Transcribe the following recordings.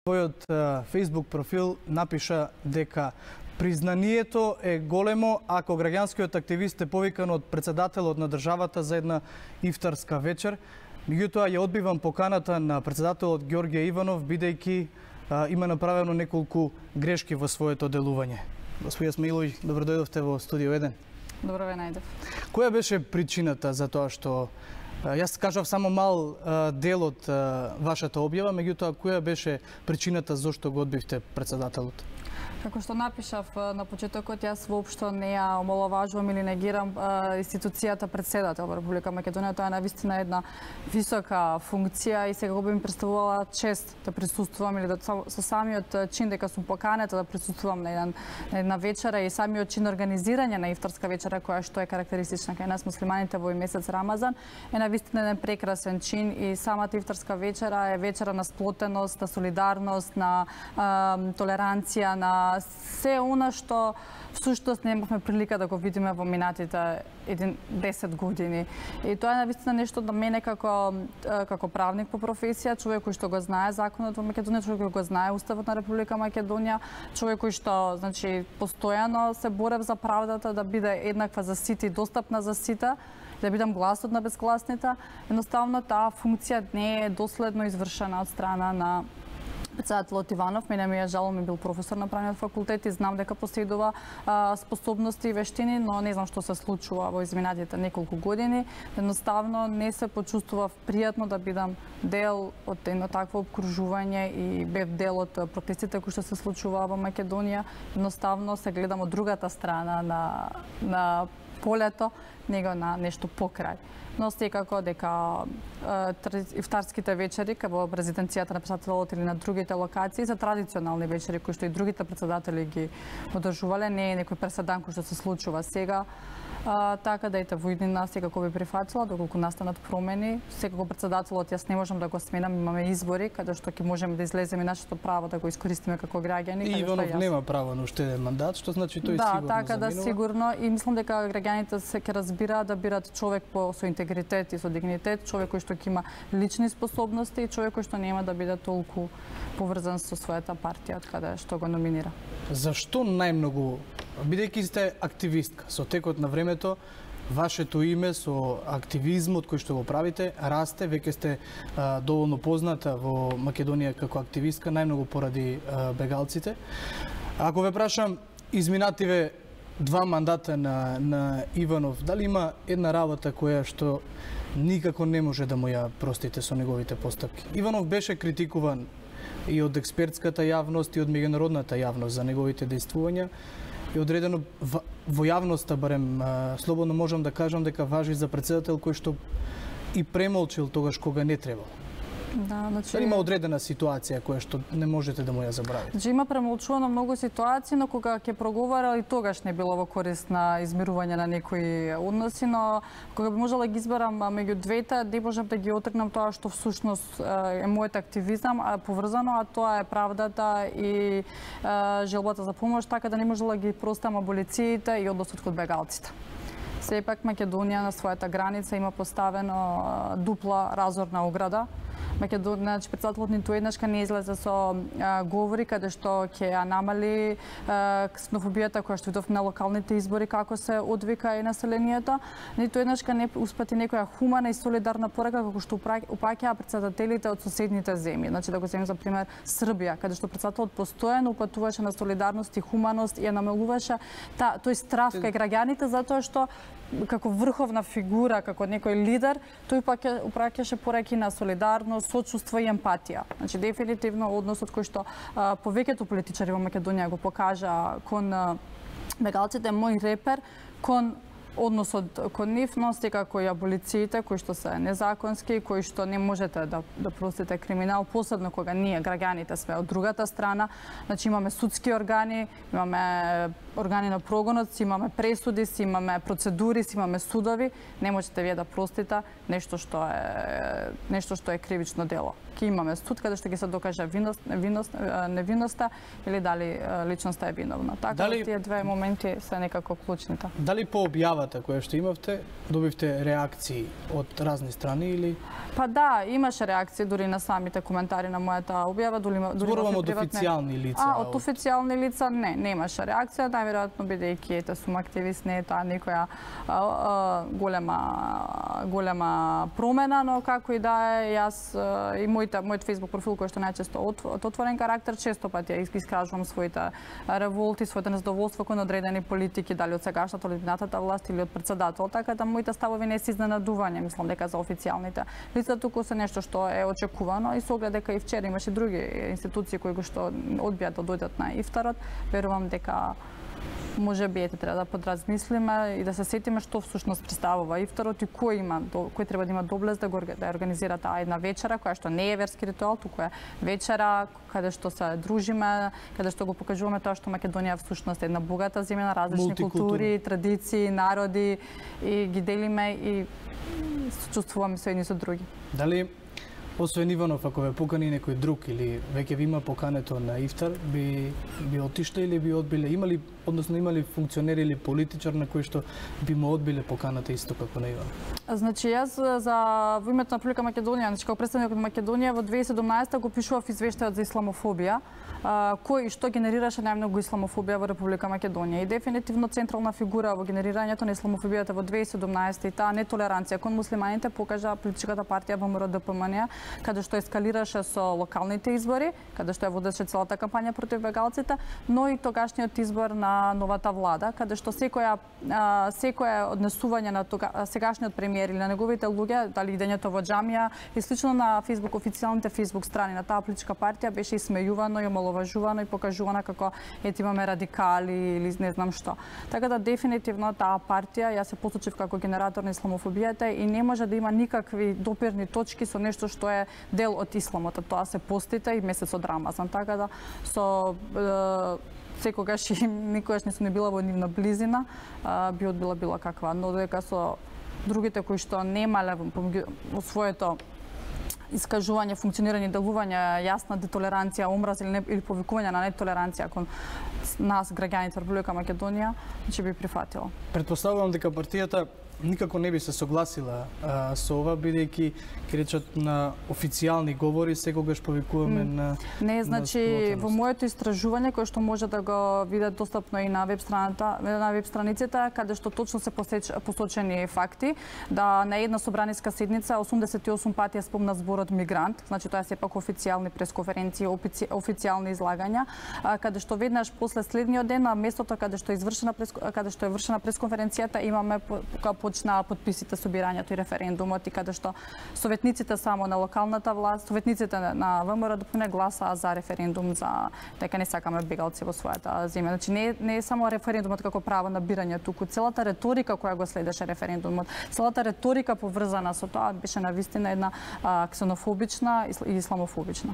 својот Facebook профил напиша дека признанието е големо ако граѓанскиот активист е повикан од председателот на државата за една ифтарска вечер. Меѓутоа ја одбивам поканата на председателот Ѓорѓе Иванов, бидејќи има направено неколку грешки во своето делување. Господја Смаиловиќ, добро дојдовте во Студио 1. Добро ве најдов. Која беше причината за тоа што јас кажав само мал дел од вашата објава, меѓутоа која беше причината зошто го одбивте председателот? Како што напишав на почетокот, јас воопшто не ја омаловажувам или негирам институцијата председател во Република Македонија. Тоа е навистина една висока функција и сега би ми представувала чест да присуствувам или да со самиот чин дека сум поканета да присуствувам на една вечера и самиот чин организирање на ифтарска вечера која што е карактеристична кај нас муслиманите во месец Рамазан е навистина еден прекрасен чин и самата ифтарска вечера е вечера на сплотеност, на солидарност, на толеранција, на се она што всушност не имавме прилика да го видиме во минатите 10 години. И тоа е навистина нешто да мене како правник по професија, човек кој што го знае законот во Македонија, човек кој го знае уставот на Република Македонија, човек кој што постојано се борев за правдата да биде еднаква за сите и достапна за сите, да бидам гласот на безгласните. Едноставно таа функција не е доследно извршена од страна на председателот Иванов. Мене ми е жал, ми бил професор на правниот факултет и знам дека поседува способности и вештини, но не знам што се случува во изминатите неколку години. Едноставно не се почувствував пријатно да бидам дел од едно такво обкружување и бев дел од протестите кои што се случуваа во Македонија. Едноставно се гледам од другата страна на полето, него на нешто покрај. Но секако дека ифтарските вечери во резиденцијата на председателот или на другите локации се традиционални вечери кои што и другите председатели ги одржувале, не е некој преседан кој што се случува сега. Така да во иднина секако би прифатила доколку настанат промени. Секако председателот јас не можам да го сменам, имаме избори каде што ќе можеме да излеземе нашето право да го искористиме како граѓани. И Иванов нема право на уште еден мандат, што значи тој сигурно заминува. Да, така да сигурно и мислам дека граѓаните се ќе разбираат да бират човек со интегритет и со дигнитет, човек кој што ќе има лични способности и човек кој што нема да биде толку поврзан со својата партија од каде што го номинира. Зашто најмногу, бидејќи сте активистка, со текот на времето вашето име со активизмот кој што го правите расте, веќе сте доволно позната во Македонија како активистка, најмногу поради бегалците. Ако ве прашам, изминативе 2 мандата на Иванов, дали има една работа која што никако не може да му ја простите со неговите постапки? Иванов беше критикуван и од експертската јавност и од меѓународната јавност за неговите дејствувања и одредено во јавноста, барем слободно можам да кажам дека важи за председател кој што и премолчил тогаш кога не требало. Да, значи има одредена ситуација која што не можете да му ја забравите. Значи има премолчувано многу ситуации, но кога ќе проговарал и тогаш не било во корист на измирување на некои односи, но кога би можела да ги изберам меѓу двете, не можам да ги отргнам тоа што всушност е мојот активизам, поврзано, а тоа е правдата и желбата за помош, така да не можела да ги простам аболициите и односот кон бегалците. Сепак Македонија на својата граница има поставено дупла разорна ограда. Македонија, председателот ниту еднашка не излезе со говори каде што ќе ја намали ксенофобијата која што видов на локалните избори како се одвика и населението. Ниту еднашка не успати некоја хумана и солидарна порака како што упаќаа председателите од соседните земји. Значи да го земем за пример Србија, каде што председателот постојано упатуваше на солидарност и хуманост и ја намалуваше тој страв кај граѓаните затоа што како врховна фигура, како некој лидер, тој упраќаше пораки на солидарност, сочувство и емпатија. Значи дефинитивно односот кој што повеќето политичари во Македонија го покажа кон бегалците мој репер кон односот кон нив, но секако и аболициите кои што се незаконски, кои што не можете да простите криминал, посебно кога ние граѓаните сме од другата страна. Значи имаме судски органи, имаме органи на прогонот, имаме пресуди, имаме процедури, имаме судови, не можете вие да простите нешто што е кривично дело. ќе имаме суд каде што ќе се докаже невинноста или дали личноста е виновна. Така да тие две моменти се некако клучните. Дали по објавата која што имавте, добивте реакции од разни страни или? Па да, имаше реакции дури на самите коментари на мојата објава, дури зборувам од официјални лица. Од официјални лица не имаше реакција, најверојатно бидејќи сум активист, не е таа некоја голема промена, но како и да е, јас и мојот Facebook профил кој што најчесто од отворен карактер, често пати ја искажувам своите револти, своите незадоволства кон одредени политики, дали од сегашната, од минатата власт или од председател, така да моите ставови не се изненадување, мислам дека за официјалните лица туку се нешто што е очекувано и со оглед дека и вчера имаше други институции кои што одбија да дојдат на ифтарот, верувам дека може би треба да подразмислиме и да се сетиме што всушност представува ифтарот и кој треба да има доблест да организира таа една вечера која што не е верски ритуал, туку е вечера каде што се дружиме, каде што го покажуваме тоа што Македонија всушност е една богата земја на различни култури, традиции, народи и ги делиме и чувствуваме се едни со други. Дали освен Иванов, ако ве покани некој друг или веќе ви има покането на ифтар, би отишле или би одбиле? Имали функционери или политичар на кој што би му одбиле поканата исто како на Иван? Значи, јас во името на Република Македонија, како представник од Македонија, во 2017 го пишував извештајот за исламофобија, кој и што генерираше најмногу исламофобија во Република Македонија. И дефинитивно централна фигура во генерирањето на исламофобијата во 2017 и таа нетолеранција кон муслиманите покажа политичката партија ВМРО-ДПМН, каде што ескалираше со локалните избори, каде што ја водеше целата кампања против бегалците, но и тогашниот избор на новата влада, каде што секое однесување на сегашниот премиер или на неговите луѓе, дали идењето во џамија и слично на Facebook, официјалните Facebook страни на таа политичка партија беше исмејувано и омаловажувано и покажувано како ете имаме радикали или не знам што. Така да дефинитивно таа партија јас се посочив како генератор на исламофобијата и не може да има никакви допирни точки со нешто што е дел од исламот, тоа се постите и месецот Рамазан. Така да со секогаш и никогаш не сум била во нивна близина, би одбила било каква, но дека со другите кои што немале во своето искажување, функционирање, делување јасна детолеранција, омраз или повикување на нетолеранција кон нас, граѓаните Република Македонија, ќе би прифатила. Претпоставувам дека партијата никако не би се согласила со ова, бидејќи ќе речат на официјални говори секогаш повикуваме на не, значи во моето истражување кое што може да го видат достапно и на веб страниците, каде што точно се посочени факти, да на една собраниска седница 88 пати е спомна зборот мигрант, значи тоа е сепак официјални пресконференции, официјални излагања, каде што веднаш после следниот ден на местото каде што е вршена пресконференцијата имаме почнаа потписите, собирањето и референдумот и каде што советниците само на локалната власт, советниците на ВМРО-ДПМН гласаа за референдум за дека не сакаме бегалци во својата земја. Значи не е само референдумот како право на бирање, туку целата реторика која го следеше референдумот, целата реторика поврзана со тоа беше навистина една ксенофобична и исламофобична.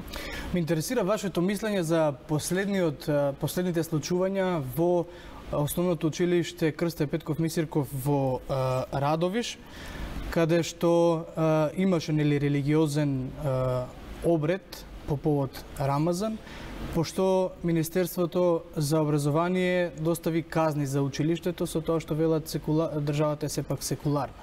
Ме интересира вашето мислење за последните случувања во Основното училиште Крсте Петков Мисирков во Радовиш, каде што имаше религиозен обред по повод Рамазан, пошто Министерството за образование достави казни за училиштето со тоа што велат државата е сепак секуларна.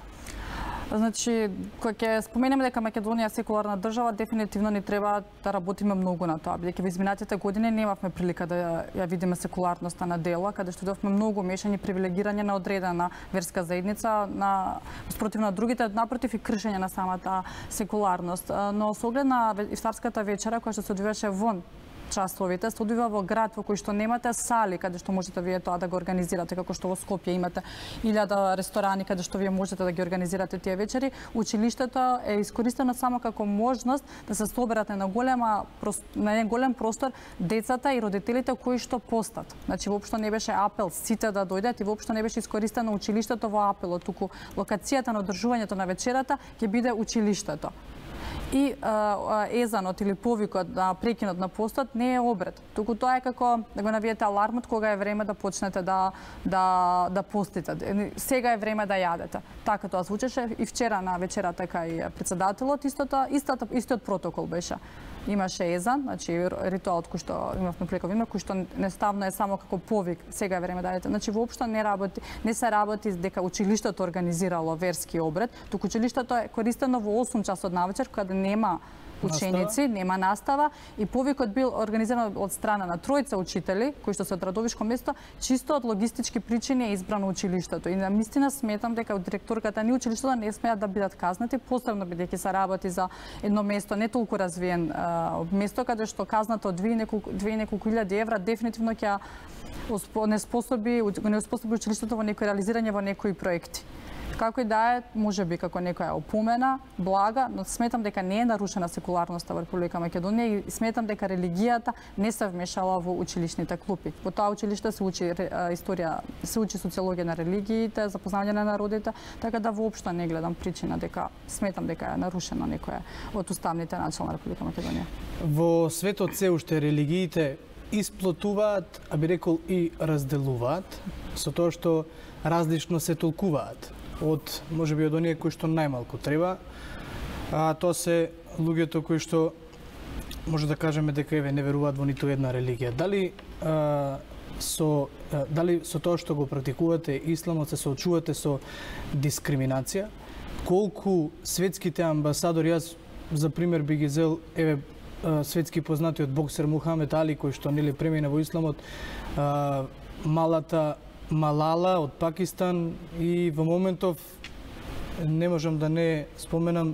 Значи, кога ќе споменеме дека Македонија е секуларна држава, дефинитивно не треба да работиме многу на тоа, бидејќи во изминатите години немавме прилика да ја видиме секуларноста на дело, каде што видовме многу мешање, привилегирање на одредена верска заедница, спротивно на другите, напротив и кршење на самата секуларност. Но со оглед на ифтарската вечера која што се одвиваше вон часовите, се одвива во град во кој што немате сали каде што можете вие тоа да го организирате, како што во Скопје имате 1000 ресторани каде што вие можете да ги организирате тие вечери. Училиштето е искористено само како можност да се соберат на еден голем простор децата и родителите кои што постат. Значи воопшто не беше апел сите да дојдат и воопшто не беше искористено училиштето во апелот, туку локацијата на одржувањето на вечерата ќе биде училиштето. И езанот или повикот на прекинот на постот не е обред, туку тоа е како да го навиете алармот кога е време да почнете да постите. Сега е време да јадете. Така тоа звучеше и вчера на вечерата кај председателот истиот протокол беше. Имаше езан, значи ритуалот кој што имавме прилика да видиме, кој што неставно е само како повик, сега е време да јадете. Значи воопшто не се работи дека училиштето организирало верски обред, туку училиштето е користено во 8 часот навечер кога нема ученици, нема настава и повикот бил организиран од страна на тројца учители кои што се од Радовишко место, чисто од логистички причини е избрано училиштето. И навистина сметам дека директорката ни училиштето не смеат да бидат казнати, посебно бидејќи се работи за едно место не толку развиен место каде што казната од 2,5 илјади евра дефинитивно ќе не успособи училиштето во некои реализирање во некои проекти. Како и да е, можеби како некоја опомена, блага, но сметам дека не е нарушена секуларноста во Република Македонија и сметам дека религијата не се вмешала во училишните клупи. Во тоа училиште се учи историја, се учи социологија на религиите, запознавање на народите, така да воопшто не гледам причина дека сметам дека е нарушено некоја од уставните начала на Република Македонија. Во светот се уште религиите исплотуваат, а би рекол и разделуваат, со тоа што различно се толкуваат од можеби од оние кои што најмалку треба, а тоа се луѓето кои што може да кажеме дека еве не веруваат во ниту една религија. Дали со тоа што го практикувате исламот се соочувате со дискриминација? Колку светските амбасадори, јас за пример би ги зел еве светски познатиот боксер Мухамед Али кој што нели премина во исламот, малата Малала од Пакистан и во моментов не можам да не споменам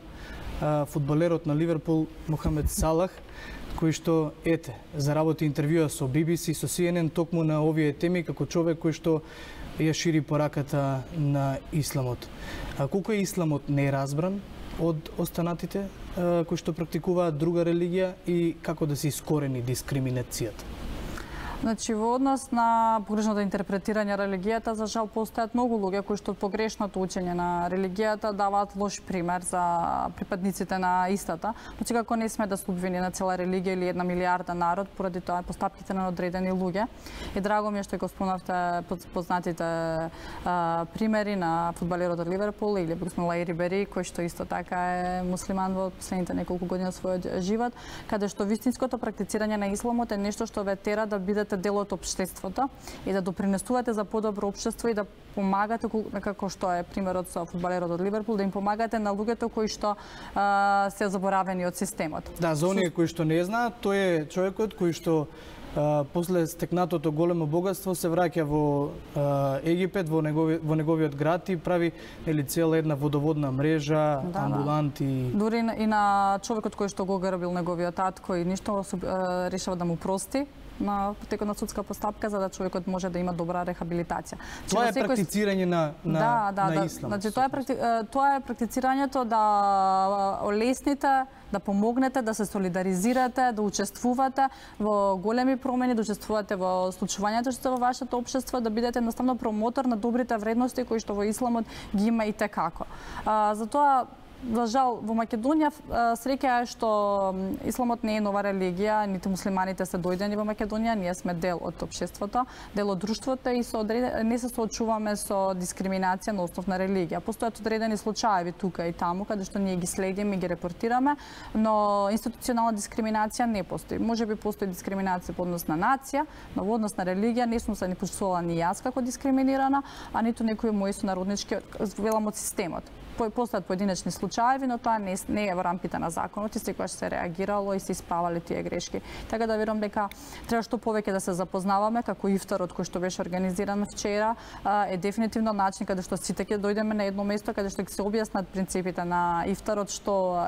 фудбалерот на Ливерпул Мохамед Салах, кој што заработи интервјуа со BBC, со CNN токму на овие теми како човек кој што ја шири пораката на исламот. Колку е исламот неразбран од останатите кои што практикуваат друга религија и како да се искорени дискриминацијата? Значи, во однос на погрешното интерпретирање религијата, за жал постојат многу луѓе кои што погрешното учење на религијата даваат лош пример за припадниците на истата. Значи, како не сме да се обвини на цела религија или 1 милијарда народ поради тоа постапките на одредени луѓе. И драго ми е што го спомнавте познатите примери на фудбалерот од Ливерпул или Лајри Рибери, кој што исто така е муслиман во последните неколку години од својот живот, каде што вистинското практицирање на исламот е нешто што ве тера да бидете дел од општеството и да допринесувате за подобро општество и да помагате, како што е примерот со фудбалерот од Ливерпул, да им помагате на луѓето кои што се заборавени од системот. Да, за оние кои што не знаат, тој е човекот кој што после стекнатото големо богатство се враќа во Египет, во неговиот град и прави цела една водоводна мрежа, амбуланти. Дури и на човекот кој што го грабил неговиот татко и ништо решава да му прости на текот на судска постапка за да човекот може да има добра рехабилитација. Тоа е практицирање на ислам. Значи тоа е практицирањето да олесните, да помогнете, да се солидаризирате, да учествувате во големи промени, да учествувате во случувањето што во вашето општество, да бидете едноставно промотор на добрите вредности кои што во исламот ги има и текако. Затоа за жал, во Македонија среќа е што исламот не е нова религија, нити муслиманите се дојдени во Македонија, ние сме дел од општеството, дел од друштвото и не се соочуваме со дискриминација на основ на религија. Постојат одредени случаи тука и таму каде што ние ги следиме и ги репортираме, но институционална дискриминација не постои. Можеби постои дискриминација по однос на нација, но во однос на религија не сум се ни почувствувала ни јас како дискриминирана, а ниту некои мои сонароднички, велам од системот. Постојат поединечни случаи, но тоа не е во рамките на законот и секогаш се реагирало и се исправале тие грешки. Така да верувам дека треба што повеќе да се запознаваме, како ифтарот кој што беше организиран вчера е дефинитивно начин каде што сите ќе дојдеме на едно место каде што ќе се објаснат принципите на ифтарот, што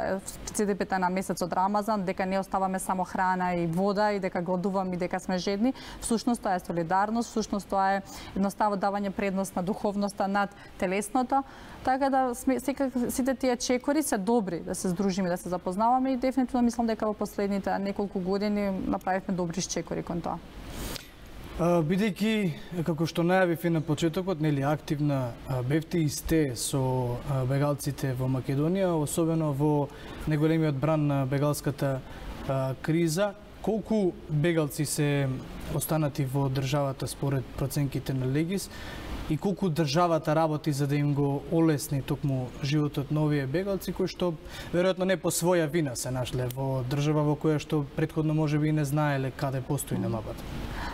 принципите на месецот Рамазан, дека не оставаме само храна и вода и дека гладуваме и дека сме жедни. Всушност тоа е солидарност, всушност тоа е едноставно давање предност на духовноста над телесното. Така да сите тие чекори се добри да се здружиме, да се запознаваме и дефинитивно мислам дека во последните неколку години направивме добри чекори кон тоа. Бидејќи, како што најавив и на почетокот, нели активна бевте и сте со бегалците во Македонија, особено во најголемиот бран на бегалската криза, колку бегалци се останати во државата според проценките на Легис и колку државата работи за да им го олесни токму животот на овие бегалци кои што веројатно не по своја вина се нашле во држава во која што претходно можеби и не знаеле каде постои на мапата?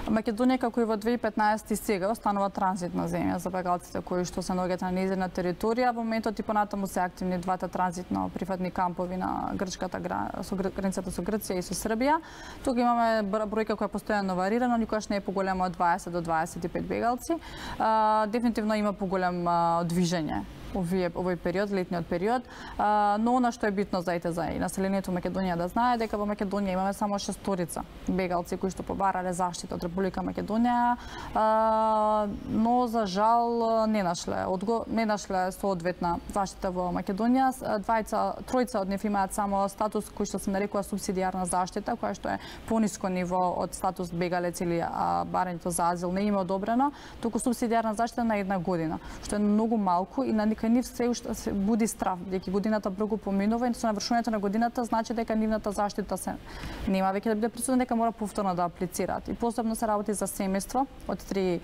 Македонија, како и во 2015 и сега, останува транзитна земја за бегалците кои што се наоѓаат на нејзина територија. Во моментот и понатаму се активни двата транзитно прифатни кампови на грчката границата со Грција и со Србија. Тука имаме бројка која постојано варира, но никогаш не е поголема од 20 до 25 бегалци. Дефинитивно има поголемо движење овој период, летниот период, но она што е битно за населението Македонија да знае дека во Македонија имаме само 6 бегалци кои што побарале заштита од Република Македонија, но за жал не нашле соодветна заштита во Македонија. Тројца од нив имаат само статус кој што се нарекува субсидијарна заштита, која што е пониско ниво од статус бегалец или барањето за азил не има одобрено, туку субсидијарна заштита на 1 година, што е многу малку и на кај нив се уште се буди страв, бидејќи годината брзо поминува и со навршувањето на годината значи дека нивната заштита се нема веќе да биде присутна, дека мора повторно да аплицираат. И посебно се работи за семејство од 2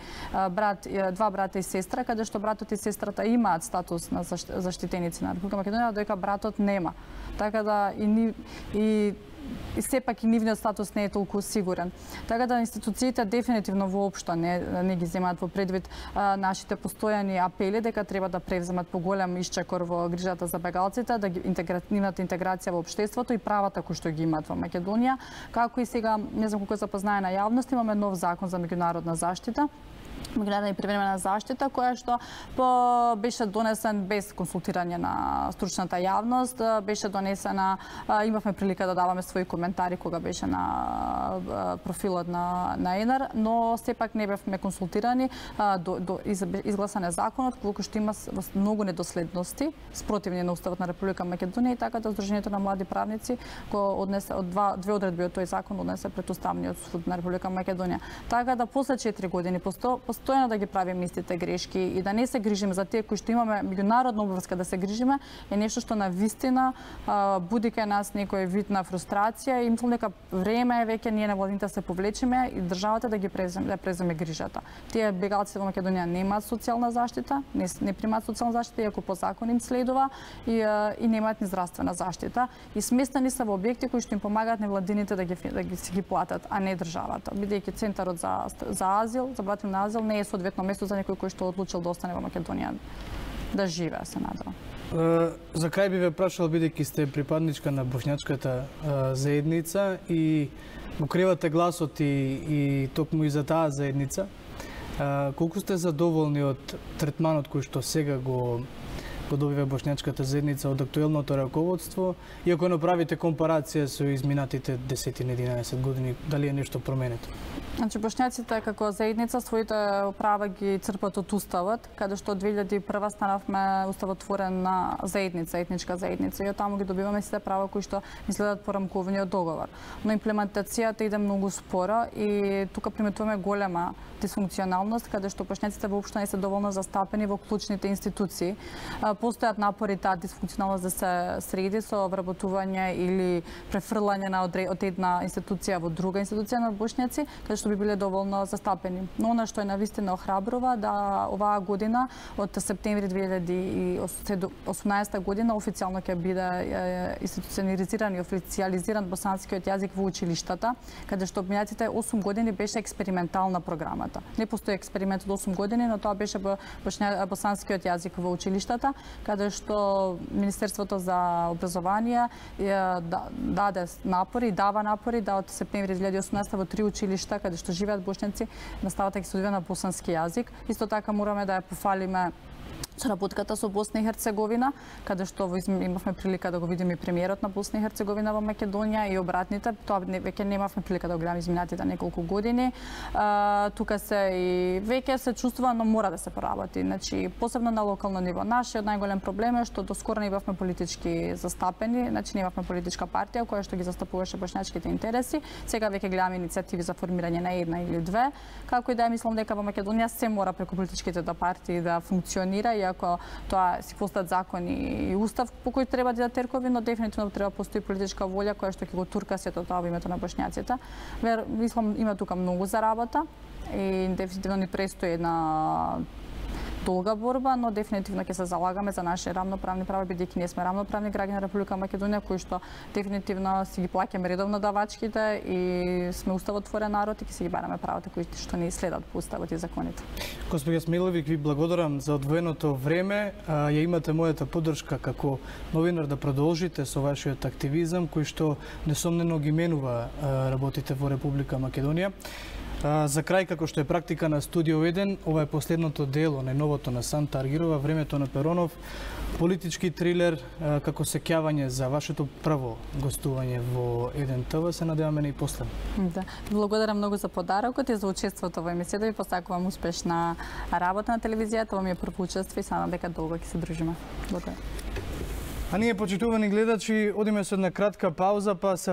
брата и сестра, каде што братот и сестрата имаат статус на заштитеници на Република Македонија, додека братот нема. Така да и сепак и нивниот статус не е толку сигурен. Така да институциите дефинитивно воопшто не ги земаат во предвид нашите постојани апели дека треба да превземат поголем исчекор во грижата за бегалците, да ги нивната интеграција во општеството и правата кои што ги имаат во Македонија. Како и сега, не знам колку запознае на јавност, имаме нов закон за меѓународна заштита, меѓународна и привремена заштита, која што беше донесен без консултирање на стручната јавност, беше донесена, имавме прилика да даваме своји коментари кога беше на профилот на ЕНАР, но сепак не бевме консултирани, изгласан е законот, во кој што има многу недоследности, спротивни на Уставот на Република Македонија, и така да Сдруженијето на млади правници го однесе од две одредби од тој закон однесе пред Уставниот суд на Република Македонија. Така да после 4 години постојано да ги правиме истите грешки и да не се грижиме за тие кои што имаме меѓународна обврска да се грижиме, е нешто што на вистина буди кај нас некој вид на фрустрација и мислам дека време е веќе ние невладините се повлечеме и државата да ги преземе грижата. Тие бегалци во Македонија немаат социјална заштита, не примаат социјална заштита иако по закон им следува и немаат ни здравствена заштита и сместени се во објекти кои што им помагаат невладините да ги платат, а не државата. Бидејќи центарот за азил, за братен на азил не е соодветно место за некој кој што одлучил да остане во Македонија да живее, се надевам. За крај би ве прашал, бидејќи сте припадничка на бошњачката заедница и го кривате гласот и токму и за таа заедница, колку сте задоволни од третманот кој што сега го добива бошњачката заедница од актуелното раководство и ако направите компарација со изминатите 10-11 години, дали е нешто променето? Значи, бошњаците како заедница своите права ги црпат од Уставот, каде што од 2001 станавме уставотворен на заедница, етничка заедница, и од таму ги добиваме сите права кои што ни следат по рамковниот договор. Но имплементацијата иде многу споро и тука приметуваме голема дисфункционалност, каде што бошњаците воопшто не се доволно застапени во клучните институции. Постојат напори таа дисфункционалност да се среди со вработување или префрлање од една институција во друга институција на бошњаци, каде што би биле доволно застапени. Но она што е навистина охрабрува да оваа година од септември 2018 година официјално ќе биде институционализиран и официјализиран босанскиот јазик во училиштата, каде што минатите 8 години беше експериментална програмата. Не постои експеримент од 8 години, но тоа беше босанскиот јазик во училиштата, каде што Министерството за образование даде напори, дава напори да од септември 2018 во 3 училишта каде што живеат бошњаци наставата ќе се одвива на босански јазик. Исто така мораме да ја пофалиме соработката со Босна и Херцеговина, каде што имавме прилика да го видиме и премиерот на Босна и Херцеговина во Македонија и обратните. Тоа веќе немавме прилика да го гледаме изминатите неколку години. Тука се и веќе се чувствува, но мора да се поработи. Значи, посебно на локално ниво. Нашиот најголем проблем е што доскоро не бевме политички застапени, значи немавме политичка партија која што ги застапуваше бошњачките интереси. Сега веќе гледаме иницијативи за формирање на една или две. Како и да е, мислам дека во Македонија се мора преку политичките партии да функционира, иако тоа си постојат закони и устав по кој треба да теркови, но дефинитивно треба постои политичка волја која што ќе го турка сето тоа во името на бошњаците. Мислам има тука многу за работа и дефинитивно ни престои една долга борба, но дефинитивно ќе се залагаме за наши рамноправни права, бидејќи ние сме рамноправни граѓани на Република Македонија, кои што дефинитивно си ги плаќаме редовно давачките и сме уставотворен народ и ќе си ги бараме правата кои што ни следат по уставот и законите. Госпоѓа Смиловик, ви благодарам за одвоеното време. Ја имате мојата поддршка како новинар да продолжите со вашиот активизам кој што несомнено ги менува работите во Република Македонија. За крај, како што е практика на Студио 1, ова е последното дело најновото на Санта Аргирова, Времето на Перонов, политички трилер како сеќавање за вашето прво гостување во 1 ТВ. Се надеваме на и последно. Да, благодарам многу за подарокот и за учеството во емисијата. Ви посакувам успешна работа на телевизијата. Ова ми е прво учество и се надам дека долго ќе се дружиме. Благодарам. А ние, почитувани гледачи, одиме со една кратка пауза, па се